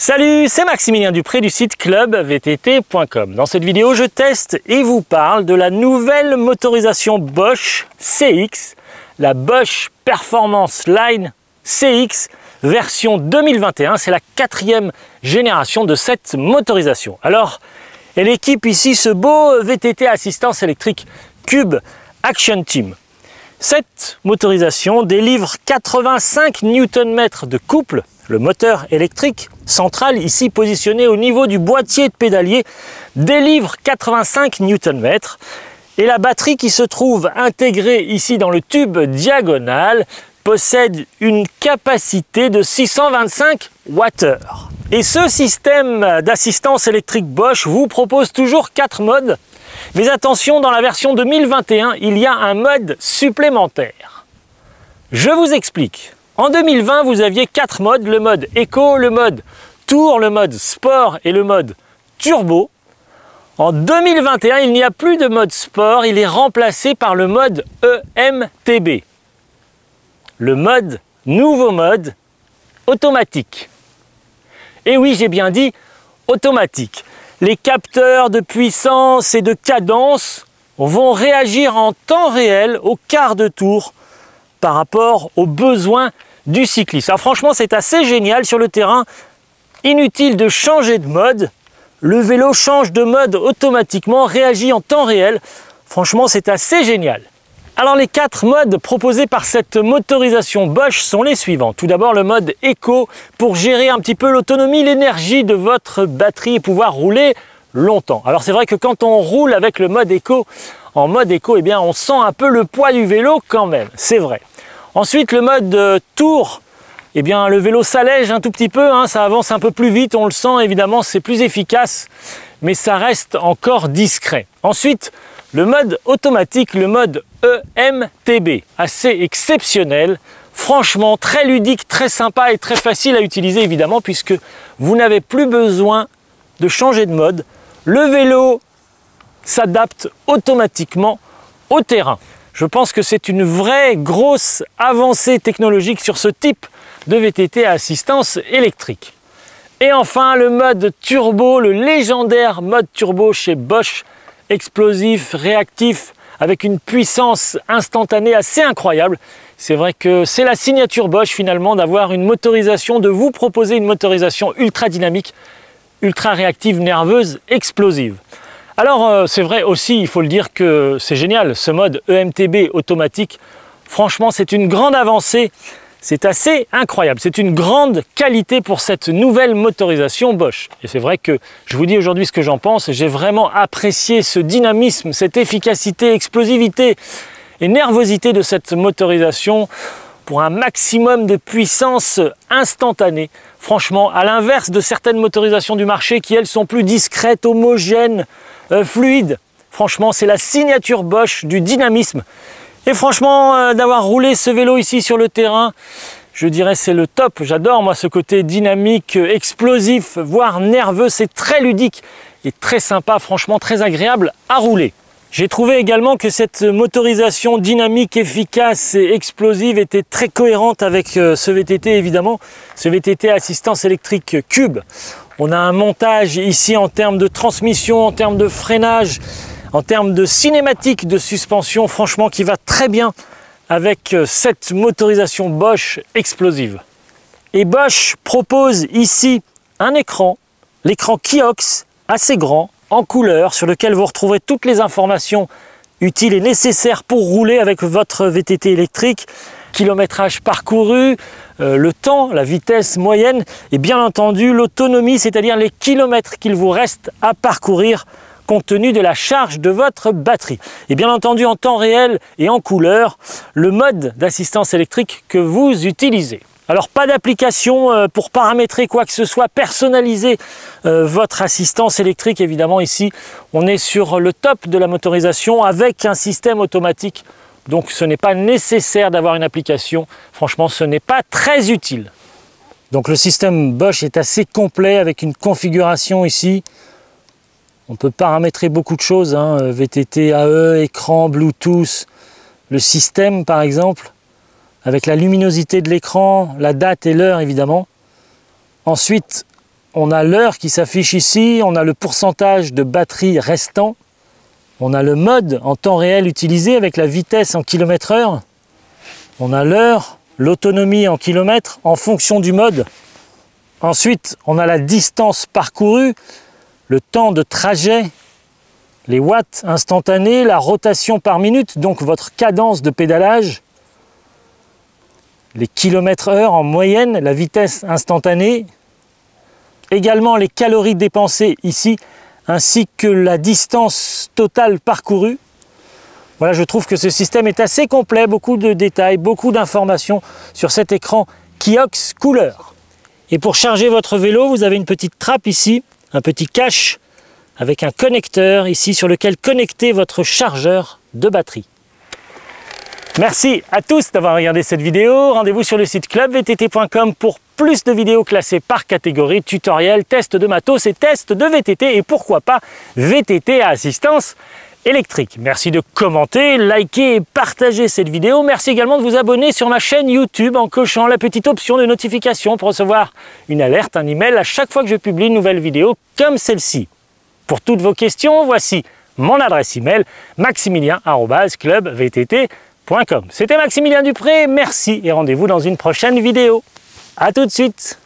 Salut, c'est Maximilien Dupré du site clubvtt.com. Dans cette vidéo, je teste et vous parle de la nouvelle motorisation Bosch CX, la Bosch Performance Line CX version 2021. C'est la 4e génération de cette motorisation. Alors, elle équipe ici ce beau VTT assistance électrique Cube Action Team. Cette motorisation délivre 85 Nm de couple. Le moteur électrique central, ici positionné au niveau du boîtier de pédalier, délivre 85 Nm. Et la batterie qui se trouve intégrée ici dans le tube diagonal possède une capacité de 625 Wh. Et ce système d'assistance électrique Bosch vous propose toujours 4 modes. Mais attention, dans la version 2021, il y a un mode supplémentaire. Je vous explique. En 2020, vous aviez 4 modes, le mode Eco, le mode Tour, le mode Sport et le mode Turbo. En 2021, il n'y a plus de mode Sport, il est remplacé par le mode EMTB. Le nouveau mode automatique. Et oui, j'ai bien dit automatique. Les capteurs de puissance et de cadence vont réagir en temps réel au quart de tour par rapport aux besoins du cycliste. Alors franchement, c'est assez génial sur le terrain. Inutile de changer de mode. Le vélo change de mode automatiquement, réagit en temps réel. Franchement, c'est assez génial. Alors les 4 modes proposés par cette motorisation Bosch sont les suivants. Tout d'abord le mode Eco pour gérer un petit peu l'autonomie, l'énergie de votre batterie et pouvoir rouler longtemps. Alors c'est vrai que quand on roule avec le mode Eco, en mode Eco, eh bien on sent un peu le poids du vélo quand même, c'est vrai. Ensuite le mode Tour, eh bien le vélo s'allège un tout petit peu, ça avance un peu plus vite, on le sent évidemment, c'est plus efficace, mais ça reste encore discret. Ensuite, le mode automatique, le mode EMTB, assez exceptionnel, franchement très ludique, très sympa et très facile à utiliser évidemment puisque vous n'avez plus besoin de changer de mode. Le vélo s'adapte automatiquement au terrain. Je pense que c'est une vraie grosse avancée technologique sur ce type de VTT à assistance électrique. Et enfin le mode turbo, le légendaire mode turbo chez Bosch, explosif, réactif, avec une puissance instantanée assez incroyable. C'est vrai que c'est la signature Bosch finalement d'avoir une motorisation, de vous proposer une motorisation ultra dynamique, ultra réactive, nerveuse, explosive. Alors c'est vrai aussi, il faut le dire que c'est génial, ce mode EMTB automatique, franchement c'est une grande avancée. C'est assez incroyable, c'est une grande qualité pour cette nouvelle motorisation Bosch. Et c'est vrai que je vous dis aujourd'hui ce que j'en pense, j'ai vraiment apprécié ce dynamisme, cette efficacité, explosivité et nervosité de cette motorisation pour un maximum de puissance instantanée. Franchement, à l'inverse de certaines motorisations du marché qui elles sont plus discrètes, homogènes, fluides. Franchement, c'est la signature Bosch du dynamisme. Et franchement, d'avoir roulé ce vélo ici sur le terrain, je dirais c'est le top. J'adore moi ce côté dynamique, explosif, voire nerveux. C'est très ludique et très sympa, franchement très agréable à rouler. J'ai trouvé également que cette motorisation dynamique, efficace et explosive était très cohérente avec ce VTT évidemment, ce VTT assistance électrique Cube. On a un montage ici en termes de transmission, en termes de freinage, en termes de cinématique de suspension, franchement qui va très bien avec cette motorisation Bosch explosive. Et Bosch propose ici un écran, l'écran Kiox, assez grand, en couleur, sur lequel vous retrouverez toutes les informations utiles et nécessaires pour rouler avec votre VTT électrique, kilométrage parcouru, le temps, la vitesse moyenne et bien entendu l'autonomie, c'est-à-dire les kilomètres qu'il vous reste à parcourir compte tenu de la charge de votre batterie. Et bien entendu en temps réel et en couleur, le mode d'assistance électrique que vous utilisez. Alors pas d'application pour paramétrer quoi que ce soit, personnaliser votre assistance électrique évidemment ici. On est sur le top de la motorisation avec un système automatique. Donc ce n'est pas nécessaire d'avoir une application. Franchement, ce n'est pas très utile. Donc le système Bosch est assez complet avec une configuration ici. On peut paramétrer beaucoup de choses, VTT, AE, écran, Bluetooth, le système par exemple, avec la luminosité de l'écran, la date et l'heure évidemment. Ensuite, on a l'heure qui s'affiche ici, on a le pourcentage de batterie restant, on a le mode en temps réel utilisé avec la vitesse en km/h, on a l'heure, l'autonomie en kilomètres en fonction du mode. Ensuite, on a la distance parcourue, le temps de trajet, les watts instantanés, la rotation par minute, donc votre cadence de pédalage, les kilomètres/heure en moyenne, la vitesse instantanée, également les calories dépensées ici, ainsi que la distance totale parcourue. Voilà, je trouve que ce système est assez complet, beaucoup de détails, beaucoup d'informations sur cet écran Kiox couleur. Et pour charger votre vélo, vous avez une petite trappe ici, un petit cache avec un connecteur ici sur lequel connecter votre chargeur de batterie. Merci à tous d'avoir regardé cette vidéo. Rendez-vous sur le site clubvtt.com pour plus de vidéos classées par catégorie, tutoriels, tests de matos et tests de VTT et pourquoi pas VTT à assistance électrique. Merci de commenter, liker et partager cette vidéo. Merci également de vous abonner sur ma chaîne YouTube en cochant la petite option de notification pour recevoir une alerte, un email à chaque fois que je publie une nouvelle vidéo comme celle-ci. Pour toutes vos questions, voici mon adresse email maximilien@clubvtt.com. C'était Maximilien Dupré, merci et rendez-vous dans une prochaine vidéo. À tout de suite.